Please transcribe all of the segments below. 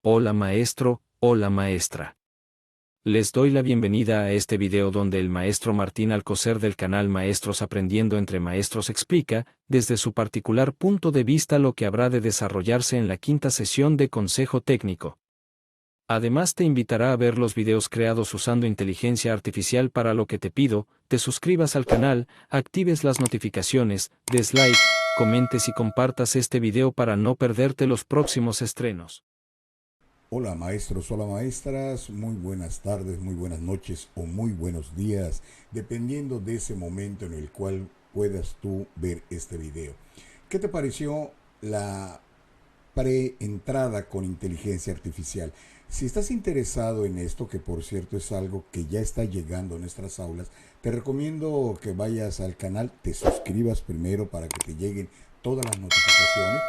Hola maestro, hola maestra. Les doy la bienvenida a este video donde el maestro Martín Alcocer del canal Maestros Aprendiendo entre Maestros explica, desde su particular punto de vista, lo que habrá de desarrollarse en la quinta sesión de Consejo Técnico. Además te invitará a ver los videos creados usando inteligencia artificial, para lo que te pido, te suscribas al canal, actives las notificaciones, des like, comentes y compartas este video para no perderte los próximos estrenos. Hola maestros, hola maestras, muy buenas tardes, muy buenas noches o muy buenos días, dependiendo de ese momento en el cual puedas tú ver este video. ¿Qué te pareció la preentrada con inteligencia artificial? Si estás interesado en esto, que por cierto es algo que ya está llegando a nuestras aulas, te recomiendo que vayas al canal, te suscribas primero para que te lleguen todas las notificaciones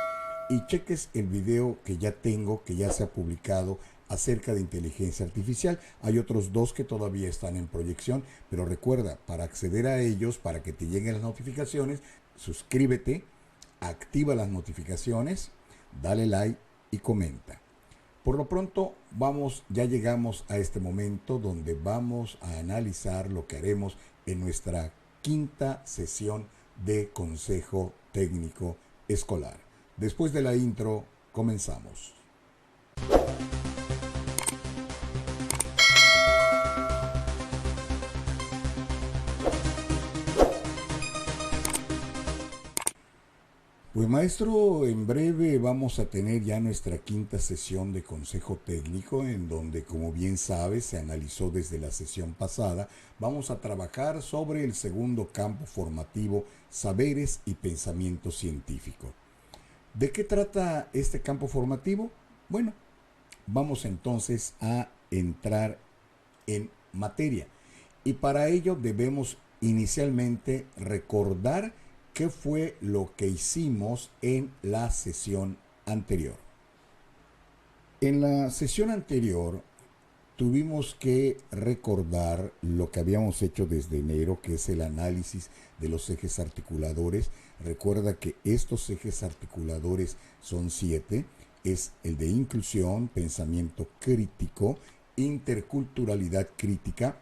y cheques el video que ya tengo, que ya se ha publicado acerca de inteligencia artificial. Hay otros dos que todavía están en proyección, pero recuerda, para acceder a ellos, para que te lleguen las notificaciones, suscríbete, activa las notificaciones, dale like y comenta. Por lo pronto, ya llegamos a este momento donde vamos a analizar lo que haremos en nuestra quinta sesión de Consejo Técnico Escolar. Después de la intro, comenzamos. Pues maestro, en breve vamos a tener ya nuestra quinta sesión de Consejo Técnico, en donde, como bien sabes, se analizó desde la sesión pasada. Vamos a trabajar sobre el segundo campo formativo, saberes y pensamiento científico. ¿De qué trata este campo formativo? Bueno, vamos entonces a entrar en materia. Y para ello debemos inicialmente recordar qué fue lo que hicimos en la sesión anterior. En la sesión anterior tuvimos que recordar lo que habíamos hecho desde enero, que es el análisis de los ejes articuladores. Recuerda que estos ejes articuladores son 7. Es el de inclusión, pensamiento crítico, interculturalidad crítica,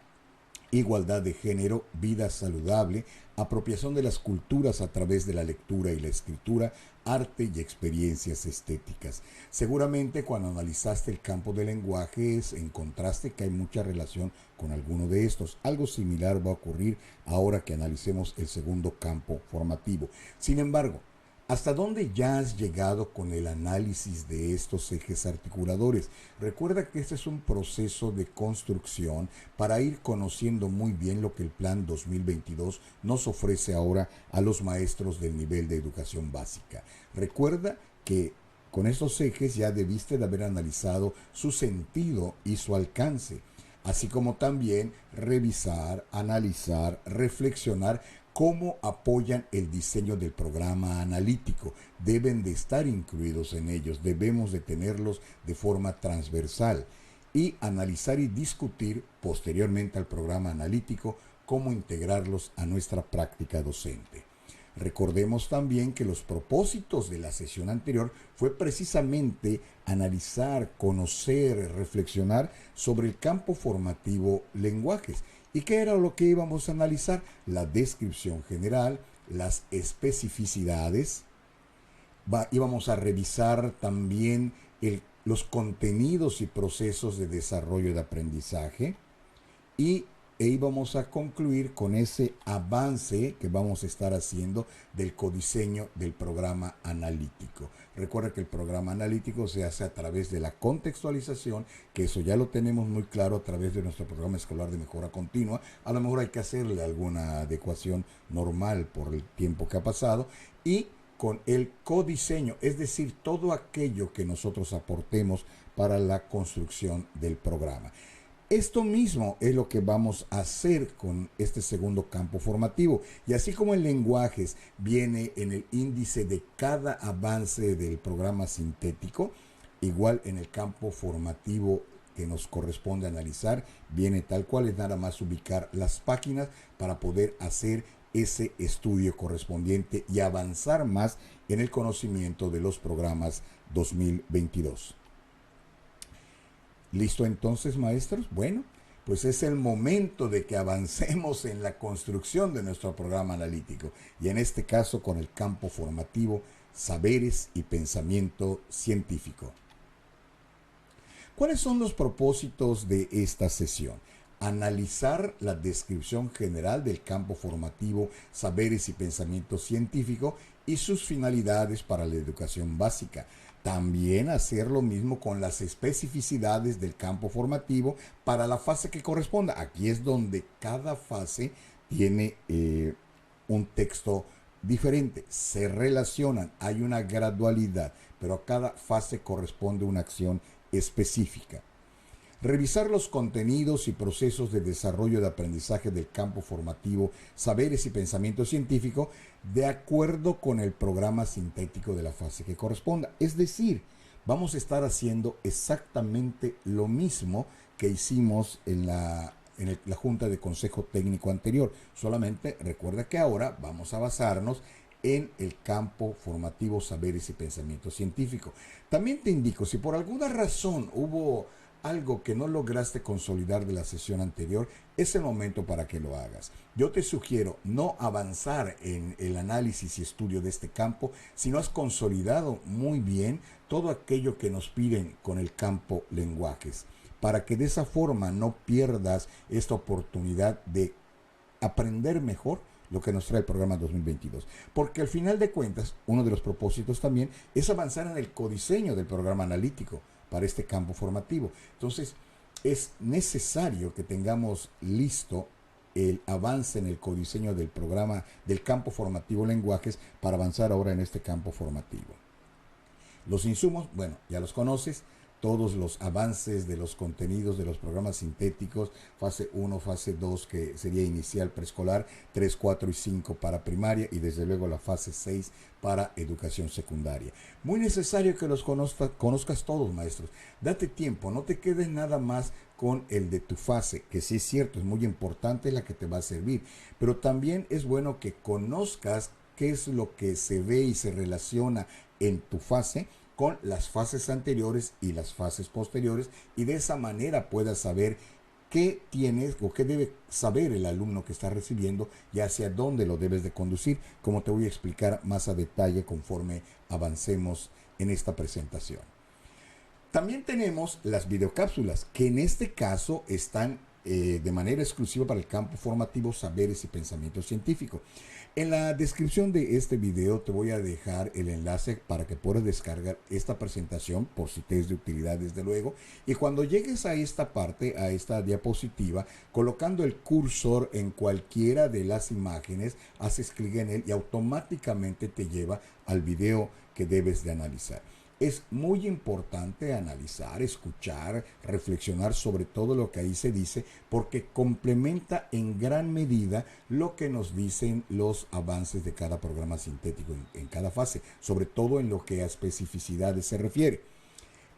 igualdad de género, vida saludable, apropiación de las culturas a través de la lectura y la escritura, arte y experiencias estéticas. Seguramente cuando analizaste el campo de lenguajes encontraste que hay mucha relación con alguno de estos. Algo similar va a ocurrir ahora que analicemos el segundo campo formativo. Sin embargo, ¿hasta dónde ya has llegado con el análisis de estos ejes articuladores? Recuerda que este es un proceso de construcción para ir conociendo muy bien lo que el Plan 2022 nos ofrece ahora a los maestros del nivel de educación básica. Recuerda que con estos ejes ya debiste de haber analizado su sentido y su alcance, así como también revisar, analizar, reflexionar cómo apoyan el diseño del programa analítico. Deben de estar incluidos en ellos, debemos de tenerlos de forma transversal y analizar y discutir posteriormente al programa analítico cómo integrarlos a nuestra práctica docente. Recordemos también que los propósitos de la sesión anterior fue precisamente analizar, conocer, reflexionar sobre el campo formativo lenguajes. ¿Y qué era lo que íbamos a analizar? La descripción general, las especificidades. Íbamos a revisar también los contenidos y procesos de desarrollo de aprendizaje e íbamos a concluir con ese avance que vamos a estar haciendo del codiseño del programa analítico. Recuerda que el programa analítico se hace a través de la contextualización, que eso ya lo tenemos muy claro a través de nuestro programa escolar de mejora continua. A lo mejor hay que hacerle alguna adecuación normal por el tiempo que ha pasado, y con el codiseño, es decir, todo aquello que nosotros aportemos para la construcción del programa. Esto mismo es lo que vamos a hacer con este segundo campo formativo. Y así como en lenguajes viene en el índice de cada avance del programa sintético, igual en el campo formativo que nos corresponde analizar, viene tal cual. Es nada más ubicar las páginas para poder hacer ese estudio correspondiente y avanzar más en el conocimiento de los programas 2022. ¿Listo entonces, maestros? Bueno, pues es el momento de que avancemos en la construcción de nuestro programa analítico y en este caso con el campo formativo Saberes y Pensamiento Científico. ¿Cuáles son los propósitos de esta sesión? Analizar la descripción general del campo formativo Saberes y Pensamiento Científico y sus finalidades para la educación básica. También hacer lo mismo con las especificidades del campo formativo para la fase que corresponda. Aquí es donde cada fase tiene un texto diferente, se relacionan, hay una gradualidad, pero a cada fase corresponde una acción específica. Revisar los contenidos y procesos de desarrollo de aprendizaje del campo formativo Saberes y Pensamiento Científico de acuerdo con el programa sintético de la fase que corresponda. Es decir, vamos a estar haciendo exactamente lo mismo que hicimos en la Junta de Consejo Técnico anterior. Solamente recuerda que ahora vamos a basarnos en el campo formativo Saberes y Pensamiento Científico. También te indico, si por alguna razón hubo algo que no lograste consolidar de la sesión anterior, es el momento para que lo hagas. Yo te sugiero no avanzar en el análisis y estudio de este campo si no has consolidado muy bien todo aquello que nos piden con el campo lenguajes, para que de esa forma no pierdas esta oportunidad de aprender mejor lo que nos trae el programa 2022. Porque al final de cuentas, uno de los propósitos también es avanzar en el codiseño del programa analítico para este campo formativo. Entonces, es necesario que tengamos listo el avance en el codiseño del programa del campo formativo lenguajes para avanzar ahora en este campo formativo. Los insumos, bueno, ya los conoces, todos los avances de los contenidos de los programas sintéticos, fase 1, fase 2, que sería inicial preescolar, 3, 4 y 5 para primaria y desde luego la fase 6 para educación secundaria. Muy necesario que los conozcas todos, maestros. Date tiempo, no te quedes nada más con el de tu fase, que sí es cierto, es muy importante, la que te va a servir, pero también es bueno que conozcas qué es lo que se ve y se relaciona en tu fase con las fases anteriores y las fases posteriores, y de esa manera puedas saber qué tienes o qué debe saber el alumno que está recibiendo y hacia dónde lo debes de conducir, como te voy a explicar más a detalle conforme avancemos en esta presentación. También tenemos las videocápsulas, que en este caso están de manera exclusiva para el campo formativo Saberes y Pensamiento Científico. En la descripción de este video te voy a dejar el enlace para que puedas descargar esta presentación por si te es de utilidad desde luego, y cuando llegues a esta parte, a esta diapositiva, colocando el cursor en cualquiera de las imágenes, haces clic en él y automáticamente te lleva al video que debes de analizar. Es muy importante analizar, escuchar, reflexionar sobre todo lo que ahí se dice, porque complementa en gran medida lo que nos dicen los avances de cada programa sintético en cada fase, sobre todo en lo que a especificidades se refiere.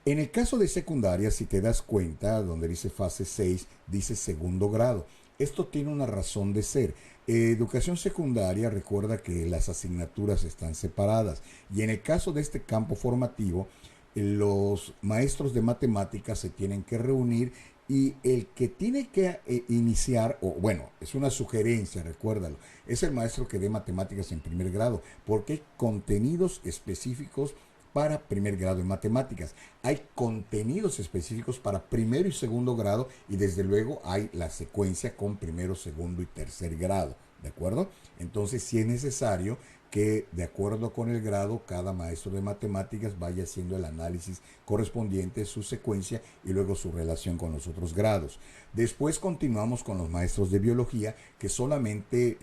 En el caso de secundaria, si te das cuenta, donde dice fase 6, dice segundo grado. Esto tiene una razón de ser. Educación secundaria, recuerda que las asignaturas están separadas, y en el caso de este campo formativo, los maestros de matemáticas se tienen que reunir, y el que tiene que iniciar, o bueno, es una sugerencia, recuérdalo, es el maestro que dé matemáticas en primer grado, porque hay contenidos específicos para primer grado en matemáticas. Hay contenidos específicos para primero y segundo grado, y desde luego hay la secuencia con primero, segundo y tercer grado, ¿de acuerdo? Entonces sí es necesario que de acuerdo con el grado, cada maestro de matemáticas vaya haciendo el análisis correspondiente, su secuencia y luego su relación con los otros grados. Después continuamos con los maestros de biología, que solamente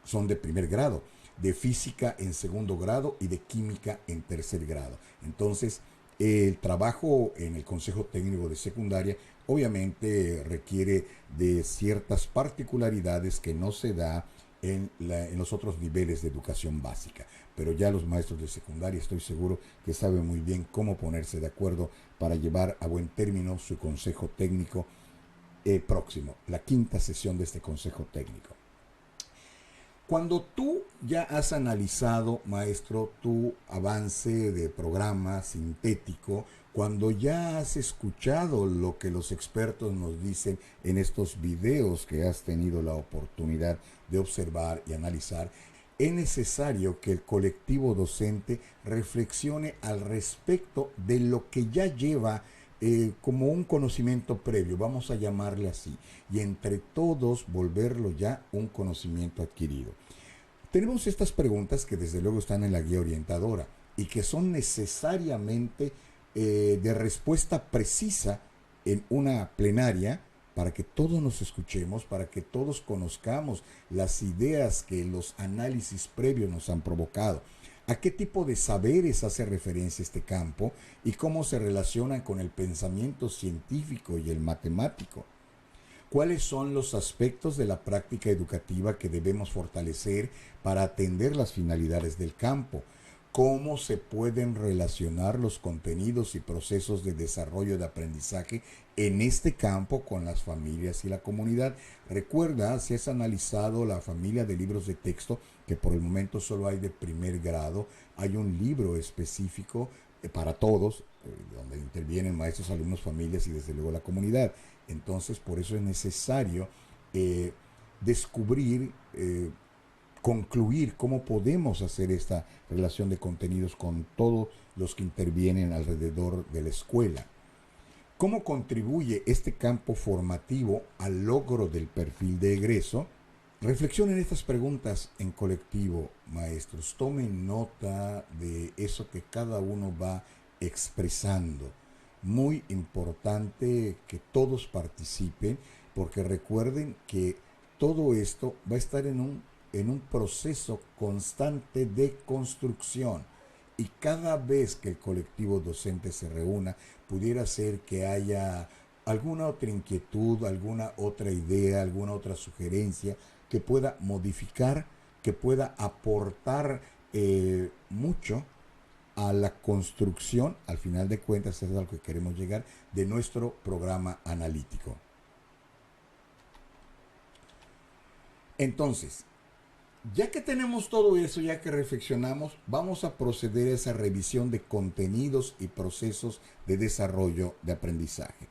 son de primer grado, de física en segundo grado y de química en tercer grado. Entonces, el trabajo en el Consejo Técnico de Secundaria obviamente requiere de ciertas particularidades que no se da en los otros niveles de educación básica. Pero ya los maestros de secundaria estoy seguro que saben muy bien cómo ponerse de acuerdo para llevar a buen término su Consejo Técnico próximo, la quinta sesión de este Consejo Técnico. Cuando tú ya has analizado, maestro, tu avance de programa sintético, cuando ya has escuchado lo que los expertos nos dicen en estos videos que has tenido la oportunidad de observar y analizar, es necesario que el colectivo docente reflexione al respecto de lo que ya lleva como un conocimiento previo, vamos a llamarle así, y entre todos volverlo ya un conocimiento adquirido. Tenemos estas preguntas que desde luego están en la guía orientadora y que son necesariamente de respuesta precisa en una plenaria para que todos nos escuchemos, para que todos conozcamos las ideas que los análisis previos nos han provocado. ¿A qué tipo de saberes hace referencia este campo y cómo se relacionan con el pensamiento científico y el matemático? ¿Cuáles son los aspectos de la práctica educativa que debemos fortalecer para atender las finalidades del campo? ¿Cómo se pueden relacionar los contenidos y procesos de desarrollo de aprendizaje en este campo con las familias y la comunidad? Recuerda, si has analizado la familia de libros de texto, que por el momento solo hay de primer grado, hay un libro específico para todos, donde intervienen maestros, alumnos, familias y desde luego la comunidad. Entonces, por eso es necesario descubrir, concluir cómo podemos hacer esta relación de contenidos con todos los que intervienen alrededor de la escuela. ¿Cómo contribuye este campo formativo al logro del perfil de egreso? Reflexionen estas preguntas en colectivo, maestros. Tomen nota de eso que cada uno va expresando. Muy importante que todos participen, porque recuerden que todo esto va a estar en un proceso constante de construcción. Y cada vez que el colectivo docente se reúna, pudiera ser que haya alguna otra inquietud, alguna otra idea, alguna otra sugerencia que pueda modificar, que pueda aportar mucho a la construcción, al final de cuentas es a lo que queremos llegar, de nuestro programa analítico. Entonces, ya que tenemos todo eso, ya que reflexionamos, vamos a proceder a esa revisión de contenidos y procesos de desarrollo de aprendizaje.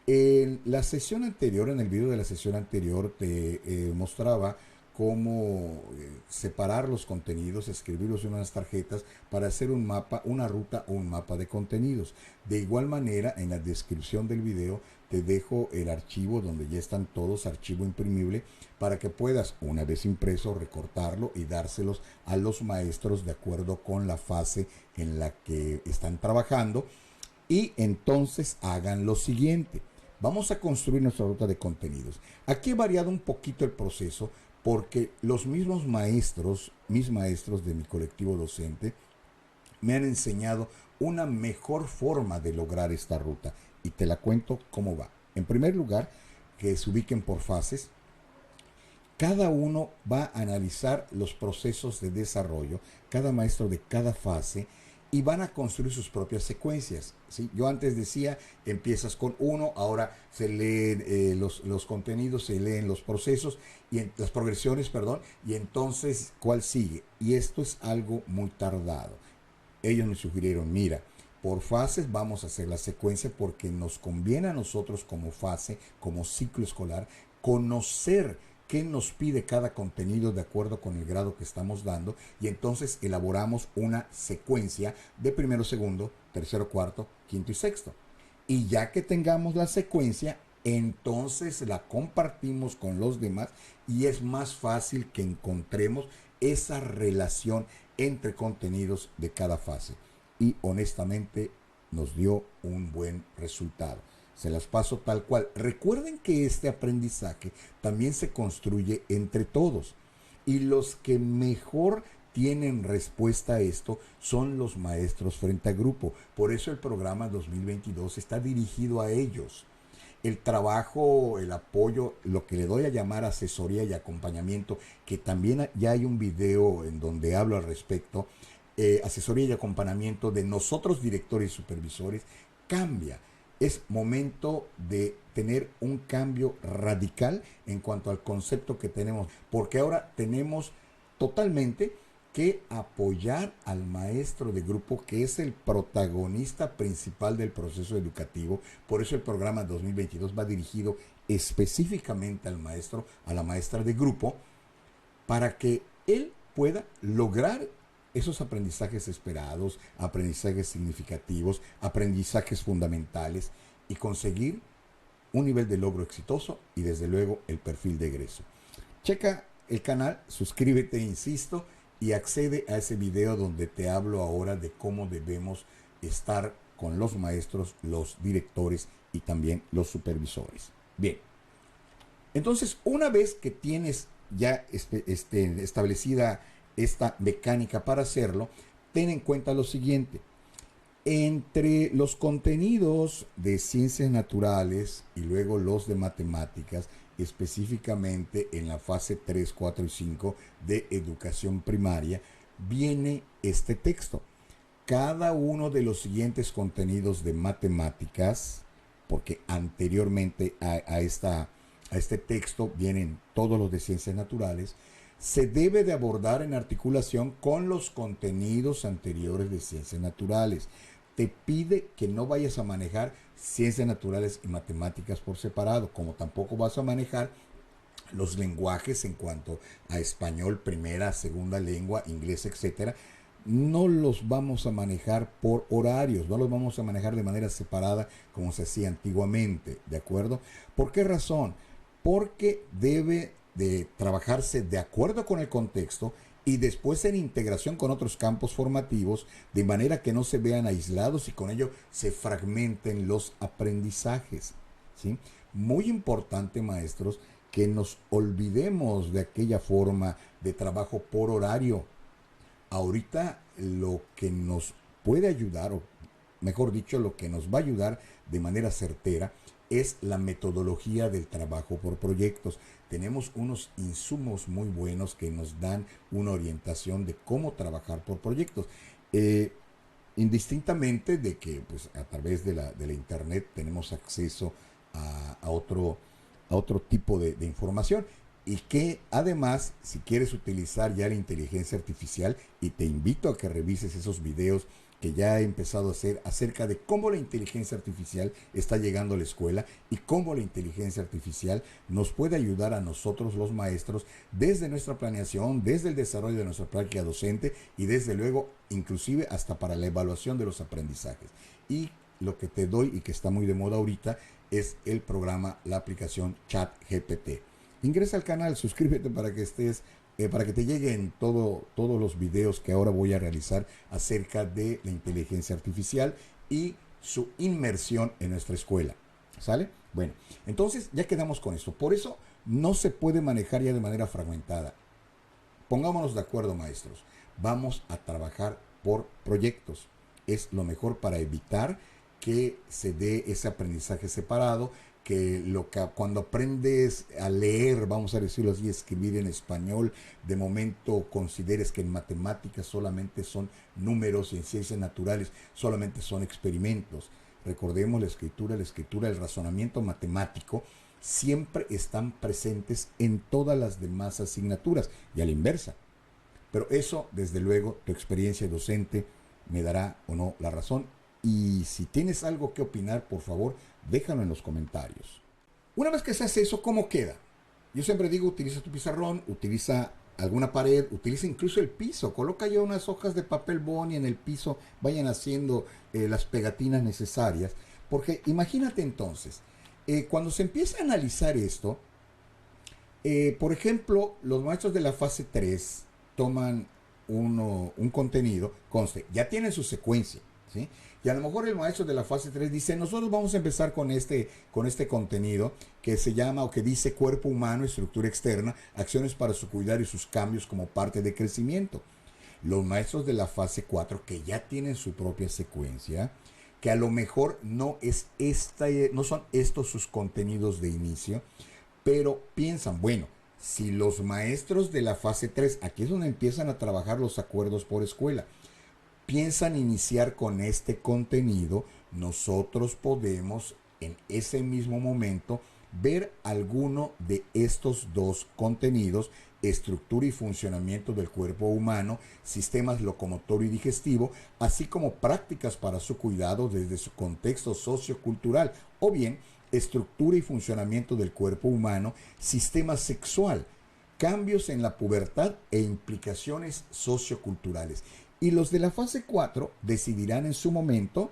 En la sesión anterior, en el video de la sesión anterior, te mostraba cómo separar los contenidos, escribirlos en unas tarjetas para hacer un mapa, una ruta o un mapa de contenidos. De igual manera, en la descripción del video te dejo el archivo donde ya están todos, archivo imprimible, para que puedas, una vez impreso, recortarlo y dárselos a los maestros de acuerdo con la fase en la que están trabajando. Y entonces hagan lo siguiente. Vamos a construir nuestra ruta de contenidos. Aquí he variado un poquito el proceso porque los mismos maestros, mis maestros de mi colectivo docente, me han enseñado una mejor forma de lograr esta ruta. Y te la cuento cómo va. En primer lugar, que se ubiquen por fases. Cada uno va a analizar los procesos de desarrollo, cada maestro de cada fase, y van a construir sus propias secuencias, ¿sí? Yo antes decía, empiezas con uno, ahora se leen los contenidos, se leen los procesos, las progresiones, perdón, y entonces, ¿cuál sigue? Y esto es algo muy tardado. Ellos me sugirieron, mira, por fases vamos a hacer la secuencia porque nos conviene a nosotros como fase, como ciclo escolar, conocer qué nos pide cada contenido de acuerdo con el grado que estamos dando y entonces elaboramos una secuencia de primero, segundo, tercero, cuarto, quinto y sexto. Y ya que tengamos la secuencia, entonces la compartimos con los demás y es más fácil que encontremos esa relación entre contenidos de cada fase. Y honestamente nos dio un buen resultado. Se las paso tal cual. Recuerden que este aprendizaje también se construye entre todos. Y los que mejor tienen respuesta a esto son los maestros frente a grupo. Por eso el programa 2022 está dirigido a ellos. El trabajo, el apoyo, lo que le doy a llamar asesoría y acompañamiento, que también ya hay un video en donde hablo al respecto, asesoría y acompañamiento de nosotros directores y supervisores, cambia. Es momento de tener un cambio radical en cuanto al concepto que tenemos, porque ahora tenemos totalmente que apoyar al maestro de grupo, que es el protagonista principal del proceso educativo. Por eso el programa 2022 va dirigido específicamente al maestro, a la maestra de grupo, para que él pueda lograr esos aprendizajes esperados, aprendizajes significativos, aprendizajes fundamentales y conseguir un nivel de logro exitoso y desde luego el perfil de egreso. Checa el canal, suscríbete, insisto, y accede a ese video donde te hablo ahora de cómo debemos estar con los maestros, los directores y también los supervisores. Bien, entonces una vez que tienes ya establecida esta mecánica para hacerlo, ten en cuenta lo siguiente. Entre los contenidos de ciencias naturales y luego los de matemáticas, específicamente en la fase 3, 4 y 5 de educación primaria, viene este texto. Cada uno de los siguientes contenidos de matemáticas, porque anteriormente a este texto vienen todos los de ciencias naturales, se debe de abordar en articulación con los contenidos anteriores de ciencias naturales. Te pide que no vayas a manejar ciencias naturales y matemáticas por separado, como tampoco vas a manejar los lenguajes en cuanto a español, primera, segunda lengua, inglés, etcétera. No los vamos a manejar por horarios, no los vamos a manejar de manera separada como se hacía antiguamente, ¿de acuerdo? ¿Por qué razón? Porque debe de trabajarse de acuerdo con el contexto y después en integración con otros campos formativos, de manera que no se vean aislados y con ello se fragmenten los aprendizajes, ¿sí? Muy importante, maestros, que nos olvidemos de aquella forma de trabajo por horario. Ahorita lo que nos puede ayudar, o mejor dicho, lo que nos va a ayudar de manera certera, es la metodología del trabajo por proyectos. Tenemos unos insumos muy buenos que nos dan una orientación de cómo trabajar por proyectos. Indistintamente de que pues, a través de la internet tenemos acceso a otro tipo de información y que además, si quieres utilizar ya la inteligencia artificial, y te invito a que revises esos videos que ya he empezado a hacer acerca de cómo la inteligencia artificial está llegando a la escuela y cómo la inteligencia artificial nos puede ayudar a nosotros los maestros desde nuestra planeación, desde el desarrollo de nuestra práctica docente y desde luego inclusive hasta para la evaluación de los aprendizajes. Y lo que te doy y que está muy de moda ahorita es el programa, la aplicación ChatGPT. Ingresa al canal, suscríbete para que estés para que te lleguen todos los videos que ahora voy a realizar acerca de la inteligencia artificial y su inmersión en nuestra escuela. ¿Sale? Bueno, entonces ya quedamos con esto. Por eso no se puede manejar ya de manera fragmentada. Pongámonos de acuerdo, maestros. Vamos a trabajar por proyectos. Es lo mejor para evitar que se dé ese aprendizaje separado, que cuando aprendes a leer, vamos a decirlo así, escribir en español, de momento consideres que en matemáticas solamente son números y en ciencias naturales solamente son experimentos. Recordemos la escritura, el razonamiento matemático siempre están presentes en todas las demás asignaturas y a la inversa. Pero eso, desde luego, tu experiencia docente me dará o no la razón. Y si tienes algo que opinar, por favor, déjalo en los comentarios. Una vez que se hace eso, ¿cómo queda? Yo siempre digo, utiliza tu pizarrón, utiliza alguna pared, utiliza incluso el piso. Coloca ya unas hojas de papel bond y en el piso vayan haciendo las pegatinas necesarias. Porque imagínate entonces, cuando se empieza a analizar esto, por ejemplo, los maestros de la fase 3 toman un contenido, conste, ya tienen su secuencia, ¿sí? Y a lo mejor el maestro de la fase 3 dice, nosotros vamos a empezar con este contenido que se llama o que dice cuerpo humano, estructura externa, acciones para su cuidado y sus cambios como parte de crecimiento. Los maestros de la fase 4 que ya tienen su propia secuencia, que a lo mejor no son estos sus contenidos de inicio, pero piensan, bueno, si los maestros de la fase 3, aquí es donde empiezan a trabajar los acuerdos por escuela, piensan iniciar con este contenido, nosotros podemos en ese mismo momento ver alguno de estos dos contenidos: estructura y funcionamiento del cuerpo humano, sistemas locomotor y digestivo, así como prácticas para su cuidado desde su contexto sociocultural, o bien estructura y funcionamiento del cuerpo humano, sistema sexual, cambios en la pubertad e implicaciones socioculturales. Y los de la fase 4 decidirán en su momento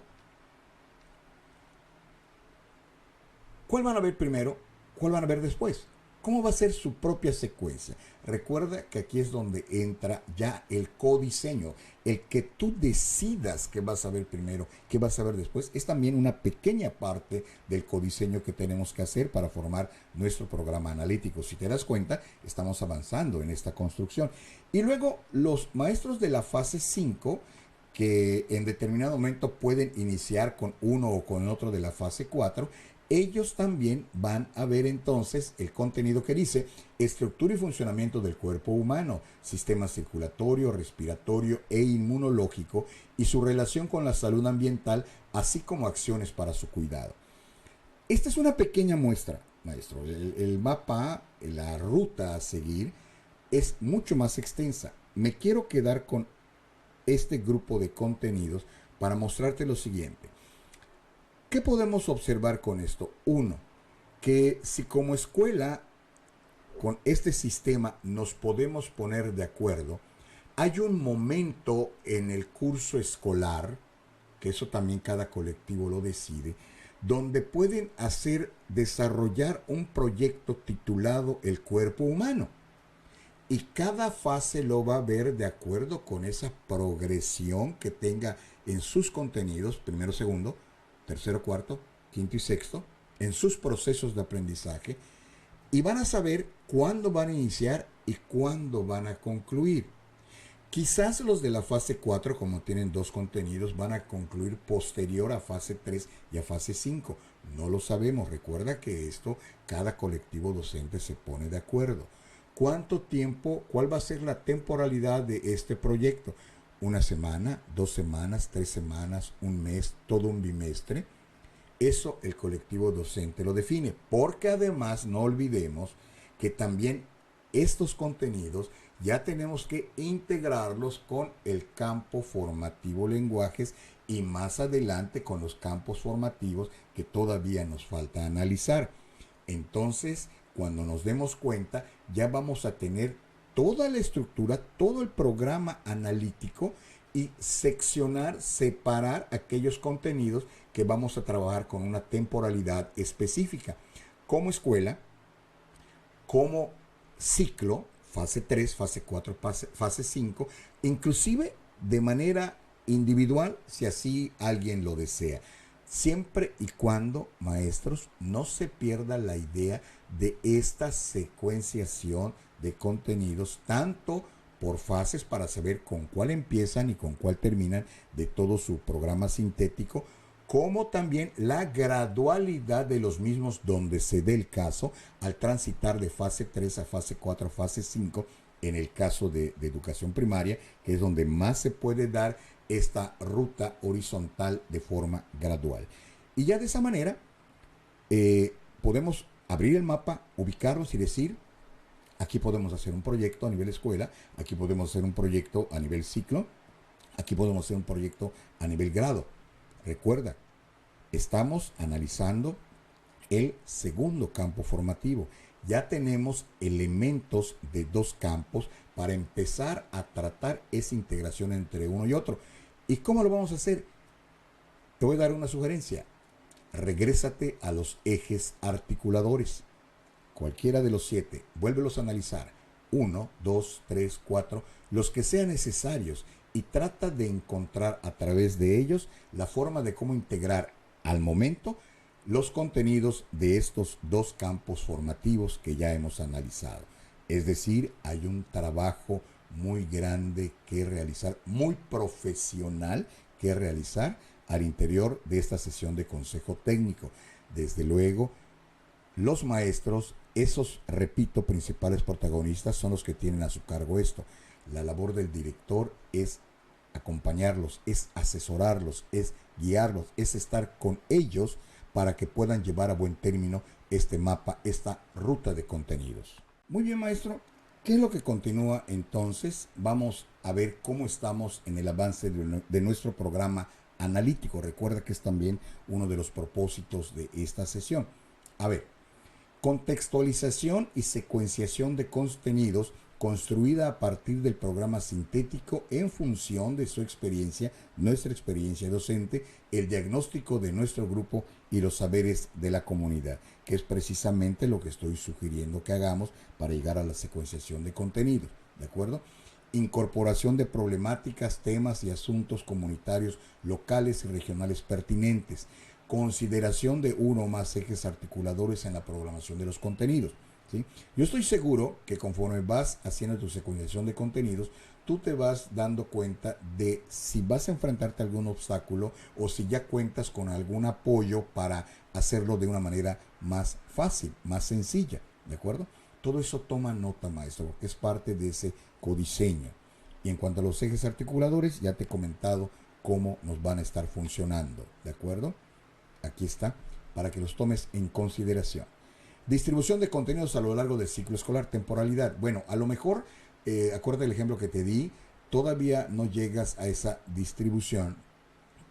cuál van a ver primero, cuál van a ver después. ¿Cómo va a ser su propia secuencia? Recuerda que aquí es donde entra ya el codiseño. El que tú decidas qué vas a ver primero, qué vas a ver después, es también una pequeña parte del codiseño que tenemos que hacer para formar nuestro programa analítico. Si te das cuenta, estamos avanzando en esta construcción. Y luego los maestros de la fase 5, que en determinado momento pueden iniciar con uno o con otro de la fase 4, ellos también van a ver entonces el contenido que dice estructura y funcionamiento del cuerpo humano, sistema circulatorio, respiratorio e inmunológico y su relación con la salud ambiental, así como acciones para su cuidado. Esta es una pequeña muestra, maestro. El mapa, la ruta a seguir, es mucho más extensa. Me quiero quedar con este grupo de contenidos para mostrarte lo siguiente. ¿Qué podemos observar con esto? Uno, que si como escuela con este sistema nos podemos poner de acuerdo, hay un momento en el curso escolar, que eso también cada colectivo lo decide, donde pueden desarrollar un proyecto titulado El cuerpo humano. Y cada fase lo va a ver de acuerdo con esa progresión que tenga en sus contenidos, primero, segundo, tercero, cuarto, quinto y sexto, en sus procesos de aprendizaje, y van a saber cuándo van a iniciar y cuándo van a concluir. Quizás los de la fase 4, como tienen dos contenidos, van a concluir posterior a fase 3 y a fase 5. No lo sabemos. Recuerda que esto, cada colectivo docente se pone de acuerdo. ¿Cuánto tiempo, cuál va a ser la temporalidad de este proyecto? ¿Una semana, 2 semanas, 3 semanas, un mes, todo un bimestre? Eso el colectivo docente lo define, porque además no olvidemos que también estos contenidos ya tenemos que integrarlos con el campo formativo lenguajes y más adelante con los campos formativos que todavía nos falta analizar. Entonces, cuando nos demos cuenta, ya vamos a tener toda la estructura, todo el programa analítico y seccionar, separar aquellos contenidos que vamos a trabajar con una temporalidad específica. Como escuela, como ciclo, fase 3, fase 4, fase 5, inclusive de manera individual, si así alguien lo desea. Siempre y cuando, maestros, no se pierda la idea de esta secuenciación de contenidos, tanto por fases para saber con cuál empiezan y con cuál terminan de todo su programa sintético, como también la gradualidad de los mismos donde se dé el caso al transitar de fase 3 a fase 4 a fase 5, en el caso de educación primaria, que es donde más se puede dar esta ruta horizontal de forma gradual. Y ya de esa manera podemos abrir el mapa, ubicarlos y decir, aquí podemos hacer un proyecto a nivel escuela, aquí podemos hacer un proyecto a nivel ciclo, aquí podemos hacer un proyecto a nivel grado. Recuerda, estamos analizando el segundo campo formativo. Ya tenemos elementos de dos campos para empezar a tratar esa integración entre uno y otro. ¿Y cómo lo vamos a hacer? Te voy a dar una sugerencia. Regrésate a los ejes articuladores. Cualquiera de los 7, vuélvelos a analizar. 1, 2, 3, 4, los que sean necesarios, y trata de encontrar a través de ellos la forma de cómo integrar al momento los contenidos de estos dos campos formativos que ya hemos analizado. Es decir, hay un trabajo muy grande que realizar, muy profesional que realizar al interior de esta sesión de consejo técnico. Desde luego, los maestros, esos, repito, principales protagonistas son los que tienen a su cargo esto. La labor del director es acompañarlos, es asesorarlos, es guiarlos, es estar con ellos para que puedan llevar a buen término este mapa, esta ruta de contenidos. Muy bien, maestro. ¿Qué es lo que continúa entonces? Vamos a ver cómo estamos en el avance de nuestro programa analítico. Recuerda que es también uno de los propósitos de esta sesión. A ver, contextualización y secuenciación de contenidos construida a partir del programa sintético en función de su experiencia, nuestra experiencia docente, el diagnóstico de nuestro grupo y los saberes de la comunidad, que es precisamente lo que estoy sugiriendo que hagamos para llegar a la secuenciación de contenidos, ¿de acuerdo? Incorporación de problemáticas, temas y asuntos comunitarios locales y regionales pertinentes, consideración de uno o más ejes articuladores en la programación de los contenidos. ¿Sí? Yo estoy seguro que conforme vas haciendo tu secuenciación de contenidos, tú te vas dando cuenta de si vas a enfrentarte a algún obstáculo o si ya cuentas con algún apoyo para hacerlo de una manera más fácil, más sencilla, ¿de acuerdo? Todo eso toma nota, maestro, porque es parte de ese codiseño. Y en cuanto a los ejes articuladores, ya te he comentado cómo nos van a estar funcionando, ¿de acuerdo? Aquí está, para que los tomes en consideración. Distribución de contenidos a lo largo del ciclo escolar, temporalidad. Bueno, a lo mejor, acuérdate del ejemplo que te di, todavía no llegas a esa distribución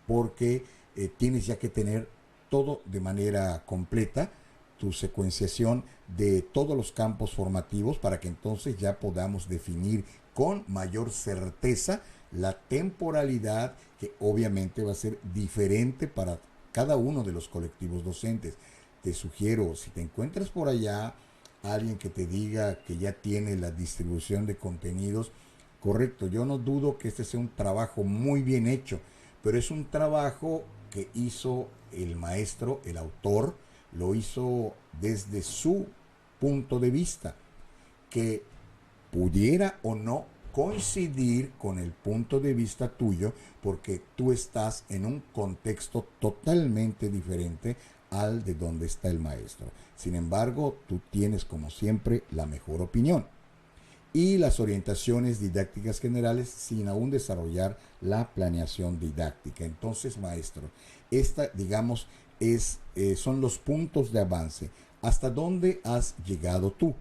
porque tienes ya que tener todo de manera completa, tu secuenciación de todos los campos formativos para que entonces ya podamos definir con mayor certeza la temporalidad que obviamente va a ser diferente para cada uno de los colectivos docentes. Te sugiero, si te encuentras por allá alguien que te diga que ya tiene la distribución de contenidos, correcto, yo no dudo que este sea un trabajo muy bien hecho, pero es un trabajo que hizo el maestro, el autor, lo hizo desde su punto de vista, que pudiera o no coincidir con el punto de vista tuyo, porque tú estás en un contexto totalmente diferente al de donde está el maestro. Sin embargo, tú tienes como siempre la mejor opinión. Y las orientaciones didácticas generales sin aún desarrollar la planeación didáctica. Entonces, maestro, esta, digamos, son los puntos de avance. ¿Hasta dónde has llegado tú?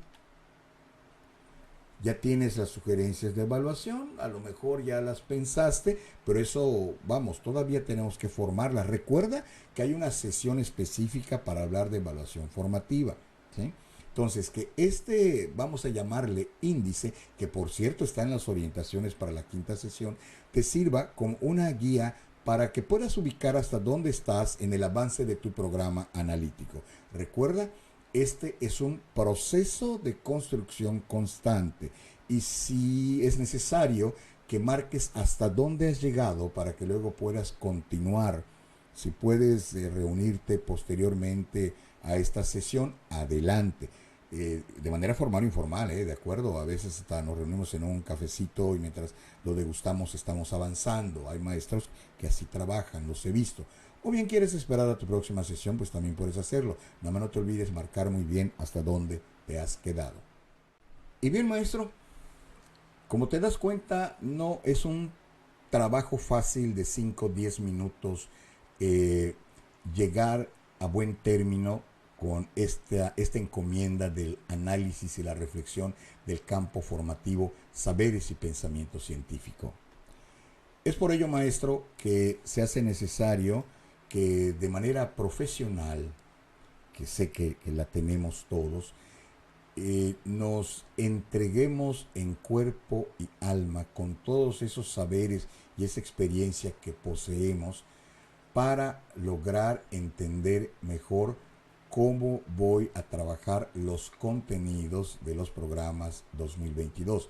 Ya tienes las sugerencias de evaluación, a lo mejor ya las pensaste, pero eso, vamos, todavía tenemos que formarlas. Recuerda que hay una sesión específica para hablar de evaluación formativa, ¿sí? Entonces, que vamos a llamarle índice, que por cierto está en las orientaciones para la quinta sesión, te sirva como una guía para que puedas ubicar hasta dónde estás en el avance de tu programa analítico. Recuerda, este es un proceso de construcción constante y si es necesario que marques hasta dónde has llegado para que luego puedas continuar. Si puedes reunirte posteriormente a esta sesión, adelante. De manera formal o informal, de acuerdo. A veces hasta nos reunimos en un cafecito y mientras lo degustamos estamos avanzando. Hay maestros que así trabajan, los he visto. O bien quieres esperar a tu próxima sesión, pues también puedes hacerlo. Nada más no te olvides marcar muy bien hasta dónde te has quedado. Y bien, maestro, como te das cuenta, no es un trabajo fácil de 5 o 10 minutos llegar a buen término con esta encomienda del análisis y la reflexión del campo formativo, saberes y pensamiento científico. Es por ello, maestro, que se hace necesario que de manera profesional, que sé que la tenemos todos, nos entreguemos en cuerpo y alma con todos esos saberes y esa experiencia que poseemos para lograr entender mejor cómo voy a trabajar los contenidos de los programas 2022.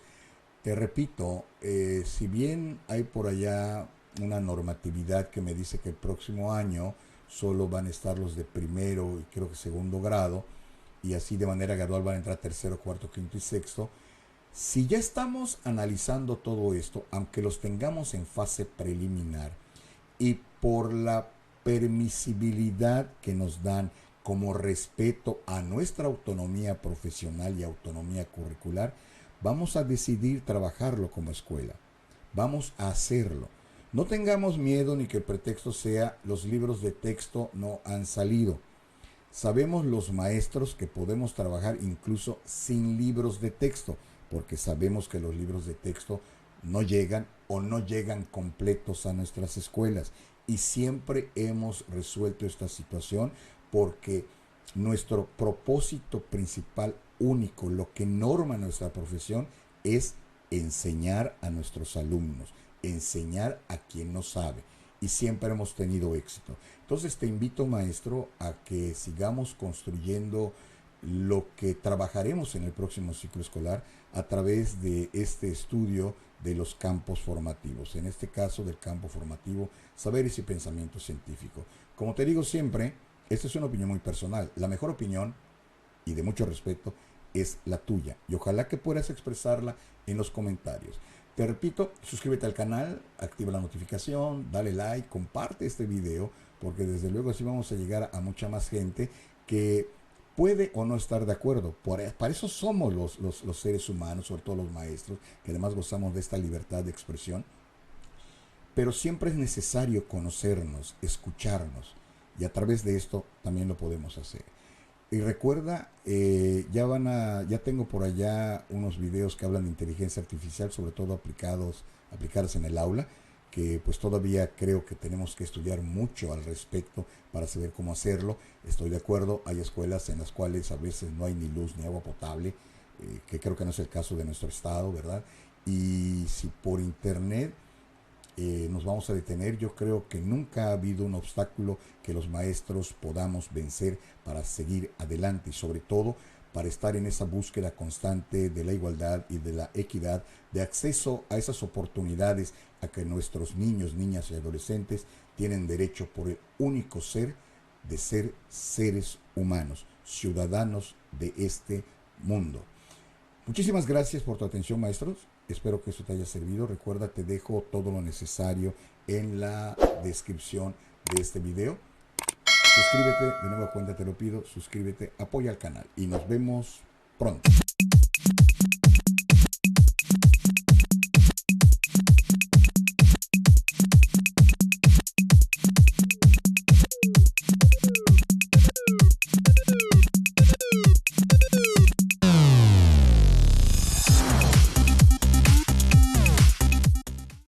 Te repito, si bien hay por allá una normatividad que me dice que el próximo año solo van a estar los de primero y creo que segundo grado, y así de manera gradual van a entrar tercero, cuarto, quinto y sexto. Si ya estamos analizando todo esto, aunque los tengamos en fase preliminar, y por la permisibilidad que nos dan como respeto a nuestra autonomía profesional y autonomía curricular, vamos a decidir trabajarlo como escuela. Vamos a hacerlo. No tengamos miedo ni que el pretexto sea los libros de texto no han salido. Sabemos los maestros que podemos trabajar incluso sin libros de texto, porque sabemos que los libros de texto no llegan o no llegan completos a nuestras escuelas. Y siempre hemos resuelto esta situación porque nuestro propósito principal único, lo que norma nuestra profesión, es enseñar a nuestros alumnos, enseñar a quien no sabe. Y siempre hemos tenido éxito. Entonces te invito, maestro, a que sigamos construyendo lo que trabajaremos en el próximo ciclo escolar a través de este estudio de los campos formativos, en este caso del campo formativo Saberes y Pensamiento Científico. Como te digo siempre, esta es una opinión muy personal. La mejor opinión, y de mucho respeto, es la tuya. Y ojalá que puedas expresarla en los comentarios. Te repito, suscríbete al canal, activa la notificación, dale like, comparte este video, porque desde luego así vamos a llegar a mucha más gente que puede o no estar de acuerdo. Para eso somos los seres humanos, sobre todo los maestros, que además gozamos de esta libertad de expresión. Pero siempre es necesario conocernos, escucharnos, y a través de esto también lo podemos hacer. Y recuerda, ya tengo por allá unos videos que hablan de inteligencia artificial, sobre todo aplicados en el aula, que pues todavía creo que tenemos que estudiar mucho al respecto para saber cómo hacerlo. Estoy de acuerdo, hay escuelas en las cuales a veces no hay ni luz ni agua potable, que creo que no es el caso de nuestro estado, ¿verdad? Y si por internet nos vamos a detener, yo creo que nunca ha habido un obstáculo que los maestros podamos vencer para seguir adelante y sobre todo para estar en esa búsqueda constante de la igualdad y de la equidad, de acceso a esas oportunidades a que nuestros niños, niñas y adolescentes tienen derecho por el único ser de ser seres humanos, ciudadanos de este mundo. Muchísimas gracias por tu atención, maestros. Espero que esto te haya servido. Recuerda, te dejo todo lo necesario en la descripción de este video. Suscríbete, de nueva cuenta te lo pido, suscríbete, apoya al canal y nos vemos pronto.